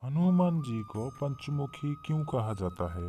हनुमान जी को पंचमुखी क्यों कहा जाता है?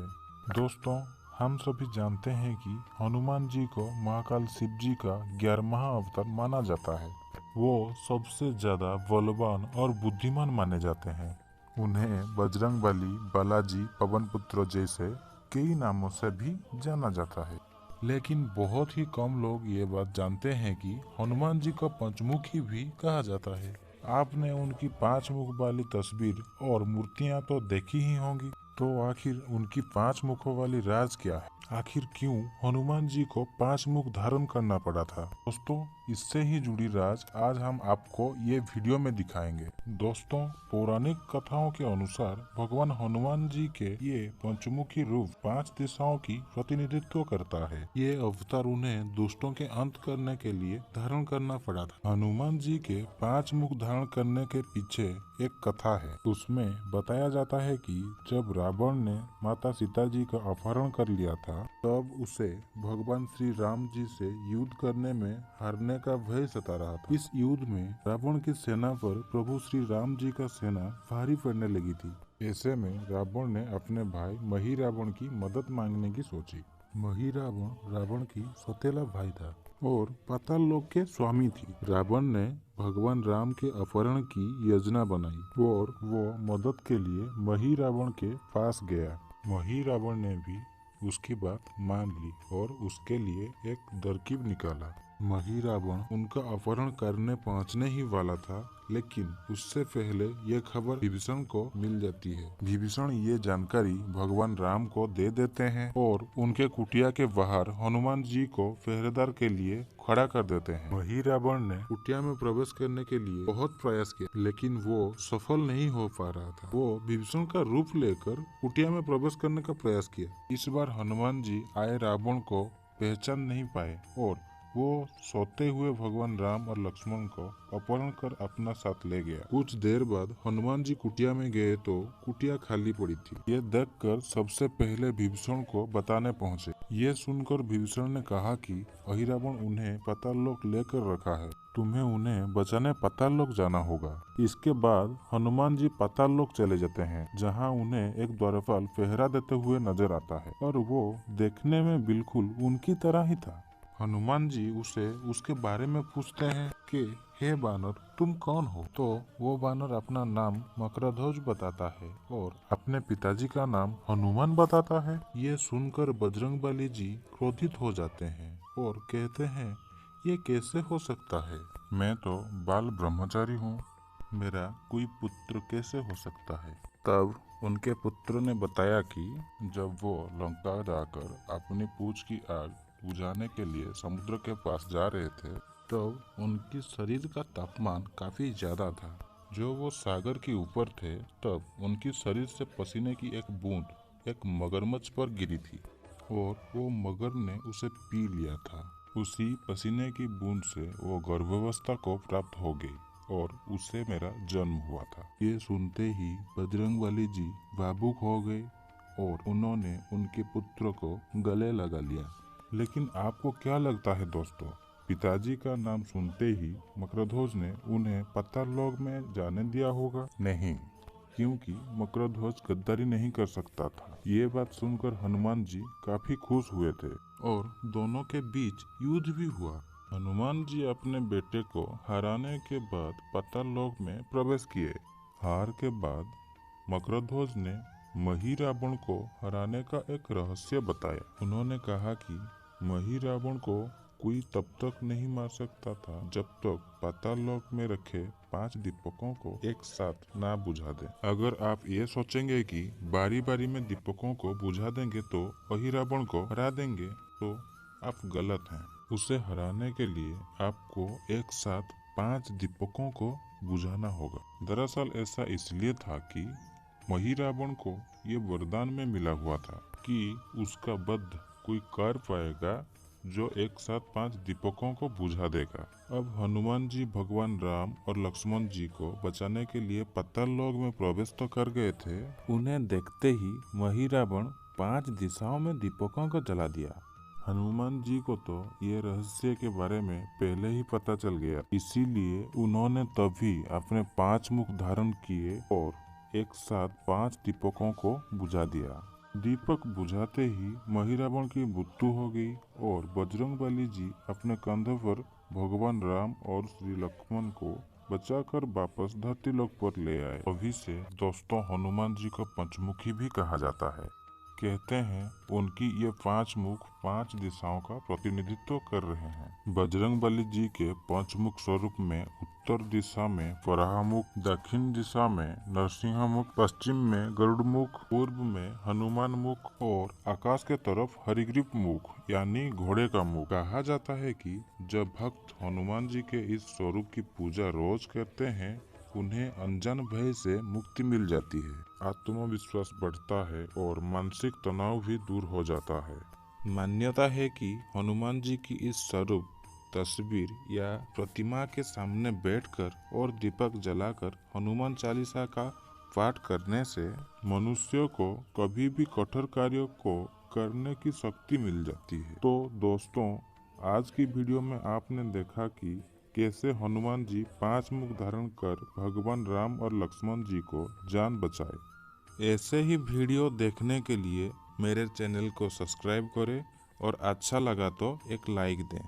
दोस्तों, हम सभी जानते हैं कि हनुमान जी को महाकाल शिव जी का 11वां अवतार माना जाता है। वो सबसे ज्यादा बलवान और बुद्धिमान माने जाते हैं। उन्हें बजरंगबली, बालाजी, पवन पुत्र जैसे कई नामों से भी जाना जाता है। लेकिन बहुत ही कम लोग ये बात जानते हैं कि हनुमान जी को पंचमुखी भी कहा जाता है। आपने उनकी 5 मुख वाली तस्वीर और मूर्तियां तो देखी ही होंगी। तो आखिर उनकी 5 मुखों वाली राज क्या है? आखिर क्यों हनुमान जी को 5 मुख धारण करना पड़ा था? दोस्तों, इससे ही जुड़ी राज आज हम आपको ये वीडियो में दिखाएंगे। दोस्तों, पौराणिक कथाओं के अनुसार भगवान हनुमान जी के ये पंचमुखी रूप 5 दिशाओं की प्रतिनिधित्व करता है। ये अवतार उन्हें दुष्टों के अंत करने के लिए धारण करना पड़ा था। हनुमान जी के 5 मुख धारण करने के पीछे एक कथा है। उसमें बताया जाता है कि जब रावण ने माता सीता जी का अपहरण कर लिया था, तब उसे भगवान श्री राम जी से युद्ध करने में हारने का भय सता रहा था। इस युद्ध में रावण की सेना पर प्रभु श्री राम जी का सेना भारी पड़ने लगी थी। ऐसे में रावण ने अपने भाई मही रावण की मदद मांगने की सोची। मही रावण रावण की सौतेला भाई था और पाताल लोक के स्वामी थी। रावण ने भगवान राम के अपहरण की योजना बनाई और वो मदद के लिए मही रावण के पास गया। मही रावण ने भी उसकी बात मान ली और उसके लिए एक तरकीब निकाला। मही रावण उनका अपहरण करने पहुंचने ही वाला था, लेकिन उससे पहले ये खबर विभीषण को मिल जाती है। विभीषण ये जानकारी भगवान राम को दे देते हैं और उनके कुटिया के बाहर हनुमान जी को पहरेदार के लिए खड़ा कर देते हैं। वही रावण ने कुटिया में प्रवेश करने के लिए बहुत प्रयास किया, लेकिन वो सफल नहीं हो पा रहा था। वो विभीषण का रूप लेकर कुटिया में प्रवेश करने का प्रयास किया। इस बार हनुमान जी आए रावण को पहचान नहीं पाए और वो सोते हुए भगवान राम और लक्ष्मण को अपहरण कर अपना साथ ले गया। कुछ देर बाद हनुमान जी कुटिया में गए तो कुटिया खाली पड़ी थी। ये देखकर सबसे पहले विभीषण को बताने पहुँचे। ये सुनकर विभीषण ने कहा कि अहिरावण उन्हें पाताल लोक लेकर रखा है, तुम्हें उन्हें बचाने पाताल लोक जाना होगा। इसके बाद हनुमान जी पाताल लोक चले जाते हैं, जहाँ उन्हें एक द्वारपाल पहरा देते हुए नजर आता है और वो देखने में बिल्कुल उनकी तरह ही था। हनुमान जी उसे उसके बारे में पूछते हैं कि हे बानर, तुम कौन हो? तो वो बानर अपना नाम मकरध्वज बताता है और अपने पिताजी का नाम हनुमान बताता है। ये सुनकर बजरंगबली जी क्रोधित हो जाते हैं और कहते हैं, ये कैसे हो सकता है? मैं तो बाल ब्रह्मचारी हूँ, मेरा कोई पुत्र कैसे हो सकता है? तब उनके पुत्र ने बताया कि जब वो लंका जाकर अपनी पूंछ की आग बुझाने के लिए समुद्र के पास जा रहे थे, तो उनकी शरीर का तापमान काफी ज्यादा था। जो वो सागर के ऊपर थे, तब उनकी शरीर से पसीने की एक बूंद एक मगरमच्छ पर गिरी थी और वो मगर ने उसे पी लिया था। उसी पसीने की बूंद से वो गर्भावस्था को प्राप्त हो गई और उससे मेरा जन्म हुआ था। ये सुनते ही बजरंगबली जी भावुक हो गए और उन्होंने उनके पुत्र को गले लगा लिया। लेकिन आपको क्या लगता है दोस्तों, पिताजी का नाम सुनते ही मकरध्वज ने उन्हें पाताल लोक में जाने दिया होगा? नहीं, क्योंकि मकरध्वज गद्दारी नहीं कर सकता था। ये बात सुनकर हनुमान जी काफी खुश हुए थे और दोनों के बीच युद्ध भी हुआ। हनुमान जी अपने बेटे को हराने के बाद पाताल लोक में प्रवेश किए। हार के बाद मकरध्वज ने मही रावण को हराने का एक रहस्य बताया। उन्होंने कहा कि मही रावण को कोई तब तक नहीं मार सकता था जब तक पाताल लोक में रखे 5 दीपकों को एक साथ ना बुझा दे। अगर आप ये सोचेंगे कि बारी बारी में दीपकों को बुझा देंगे तो वही रावण को हरा देंगे, तो आप गलत हैं। उसे हराने के लिए आपको एक साथ 5 दीपकों को बुझाना होगा। दरअसल ऐसा इसलिए था कि मही रावण को ये वरदान में मिला हुआ था कि उसका वध कोई कर पाएगा जो एक साथ 5 दीपकों को बुझा देगा। अब हनुमान जी भगवान राम और लक्ष्मण जी को बचाने के लिए पाताल लोक में प्रवेश तो कर गए थे, उन्हें देखते ही मही रावण 5 दिशाओं में दीपकों को जला दिया। हनुमान जी को तो ये रहस्य के बारे में पहले ही पता चल गया, इसीलिए उन्होंने तभी अपने 5 मुख धारण किए और एक साथ 5 दीपकों को बुझा दिया। दीपक बुझाते ही महिरावण की मृत्यु हो गई और बजरंगबली जी अपने कंधों पर भगवान राम और श्री लक्ष्मण को बचाकर वापस धरती लोक पर ले आए। अभी से दोस्तों हनुमान जी को पंचमुखी भी कहा जाता है। कहते हैं उनकी ये 5 मुख 5 दिशाओं का प्रतिनिधित्व कर रहे हैं। बजरंगबली जी के पंचमुख स्वरूप में उत्तर दिशा में वराहमुख, दक्षिण दिशा में नरसिंह मुख, पश्चिम में गरुड़ मुख, पूर्व में हनुमान मुख और आकाश के तरफ हरिग्रीव मुख यानी घोड़े का मुख। कहा जाता है कि जब भक्त हनुमान जी के इस स्वरूप की पूजा रोज करते हैं उन्हें अनजान भय से मुक्ति मिल जाती है, आत्मविश्वास बढ़ता है और मानसिक तनाव भी दूर हो जाता है। मान्यता है कि हनुमान जी की इस स्वरूप तस्वीर या प्रतिमा के सामने बैठकर और दीपक जलाकर हनुमान चालीसा का पाठ करने से मनुष्य को कभी भी कठोर कार्यों को करने की शक्ति मिल जाती है। तो दोस्तों आज की वीडियो में आपने देखा कि कैसे हनुमान जी 5 मुख धारण कर भगवान राम और लक्ष्मण जी को जान बचाए। ऐसे ही वीडियो देखने के लिए मेरे चैनल को सब्सक्राइब करें और अच्छा लगा तो एक लाइक दें।